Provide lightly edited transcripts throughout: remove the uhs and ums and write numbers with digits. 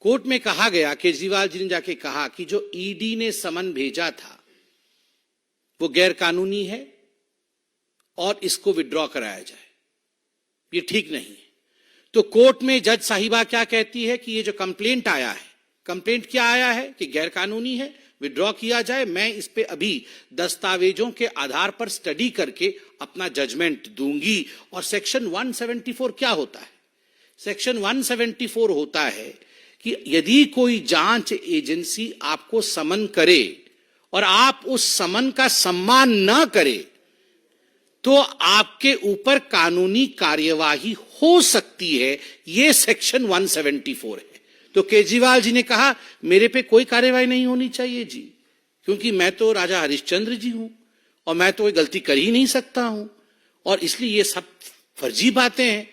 Court में कहा गया, केजरीवाल जी ने जाके कहा कि जो ईडी ने समन भेजा था वो गैर कानूनी है और इसको विड्रॉ कराया जाए, ये ठीक नहीं है। तो कोर्ट में जज साहिबा क्या कहती है कि ये जो कंप्लेंट आया है, कंप्लेंट क्या आया है कि गैर कानूनी है, विड्रॉ किया जाए। मैं इस पे अभी दस्तावेजों के आधार पर स्टडी करके अपना जजमेंट दूंगी। और सेक्शन 174 क्या होता है? सेक्शन 174 होता है कि यदि कोई जांच एजेंसी आपको समन करे और आप उस समन का सम्मान न करें तो आपके ऊपर कानूनी कार्यवाही हो सकती है। यह सेक्शन 174 है। तो केजरीवाल जी ने कहा मेरे पे कोई कार्यवाही नहीं होनी चाहिए जी, क्योंकि मैं तो राजा हरिश्चंद्र जी हूं और मैं तो कोई गलती कर ही नहीं सकता हूं, और इसलिए ये सब फर्जी बातें हैं।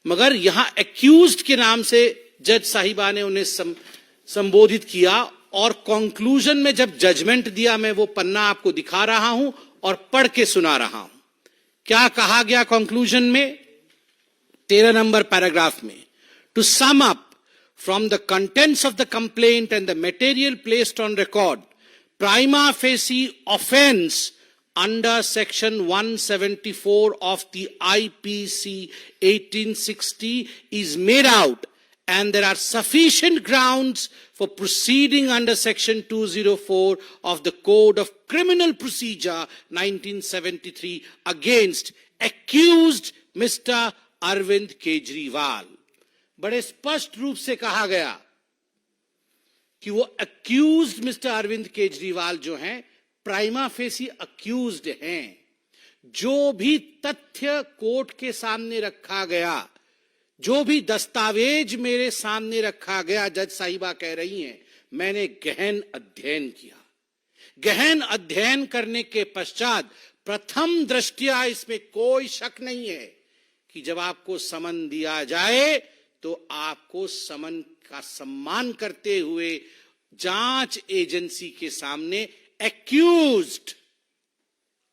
मगर यहां एक्यूज्ड के नाम से जज साहिबा ने उन्हें संबोधित किया और कंक्लूजन में जब जजमेंट दिया, मैं वो पन्ना आपको दिखा रहा हूं और पढ़ के सुना रहा हूं। क्या कहा गया कंक्लूजन में? 13 नंबर पैराग्राफ में, to sum up from the contents of the complaint and the material placed on record, prima facie offence under section 174 of the IPC 1860 is made out, and there are sufficient grounds for proceeding under section 204 of the Code of Criminal Procedure 1973 against accused Mr. Arvind Kejriwal। बड़े स्पष्ट रूप से कहा गया कि वो accused mister Arvind Kejriwal जो हैं, प्राइमा फेसी अक्यूज्ड हैं। जो भी तथ्य कोर्ट के सामने रखा गया, जो भी दस्तावेज मेरे सामने रखा गया, जज साहिबा कह रही हैं, मैंने गहन अध्ययन किया। गहन अध्ययन करने के पश्चात प्रथम दृष्टया इसमें कोई शक नहीं है कि जब आपको समन दिया जाए तो आपको समन का सम्मान करते हुए जांच एजेंसी के सामने एक्यूज्ड,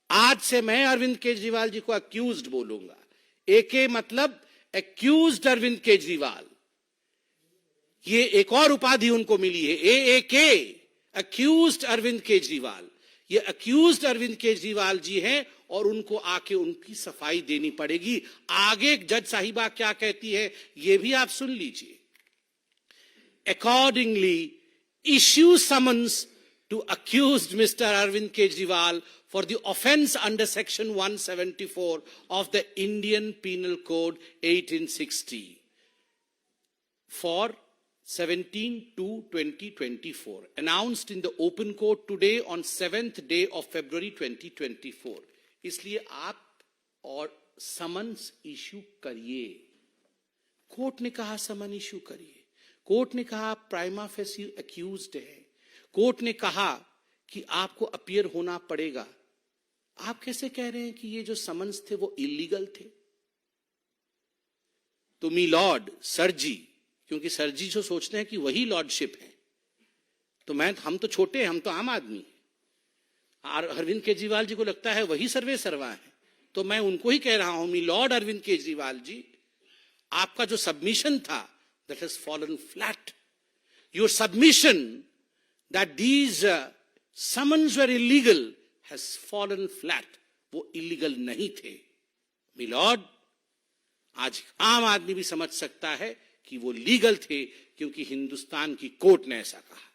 आज से मैं अरविंद केजरीवाल जी को एक्यूज्ड बोलूंगा। एके मतलब एक्यूज्ड अरविंद केजरीवाल, ये एक और उपाधि उनको मिली है, एके, एक्यूज्ड अरविंद केजरीवाल। ये एक्यूज्ड अरविंद केजरीवाल जी हैं और उनको आके उनकी सफाई देनी पड़ेगी। आगे जज साहिबा क्या कहती है ये भी आप सुन लीजिए। Accordingly, issue summons to accused Mr. Arvind Kejriwal for the offence under section 174 of the Indian Penal Code 1860 for 17/2/2024, announced in the open court today on 7th day of February 2024। इसलिए आप और समन्स इश्यू करिए। Court ने कहा समन issue करिए। Court ने कहा आप प्राइमा फेसी एक्यूज्ड है। कोर्ट ने कहा कि आपको अपीयर होना पड़ेगा। आप कैसे कह रहे हैं कि ये जो समन्स थे वो इलीगल थे? तो मी लॉर्ड, सर जी, क्योंकि सर जी जो सोचते हैं कि वही लॉर्डशिप है, तो हम तो छोटे हैं, हम तो आम आदमी हैं। अरविंद केजरीवाल जी को लगता है वही सर्वे सर्वा है, तो मैं उनको ही कह रहा हूं, मी लॉर्ड अरविंद केजरीवाल जी, आपका जो सबमिशन था that has fallen flat. Your submission that these summons were illegal has fallen flat. वो इलीगल नहीं थे मी लॉर्ड। आज आम आदमी भी समझ सकता है कि वो लीगल थे, क्योंकि हिंदुस्तान की कोर्ट ने ऐसा कहा।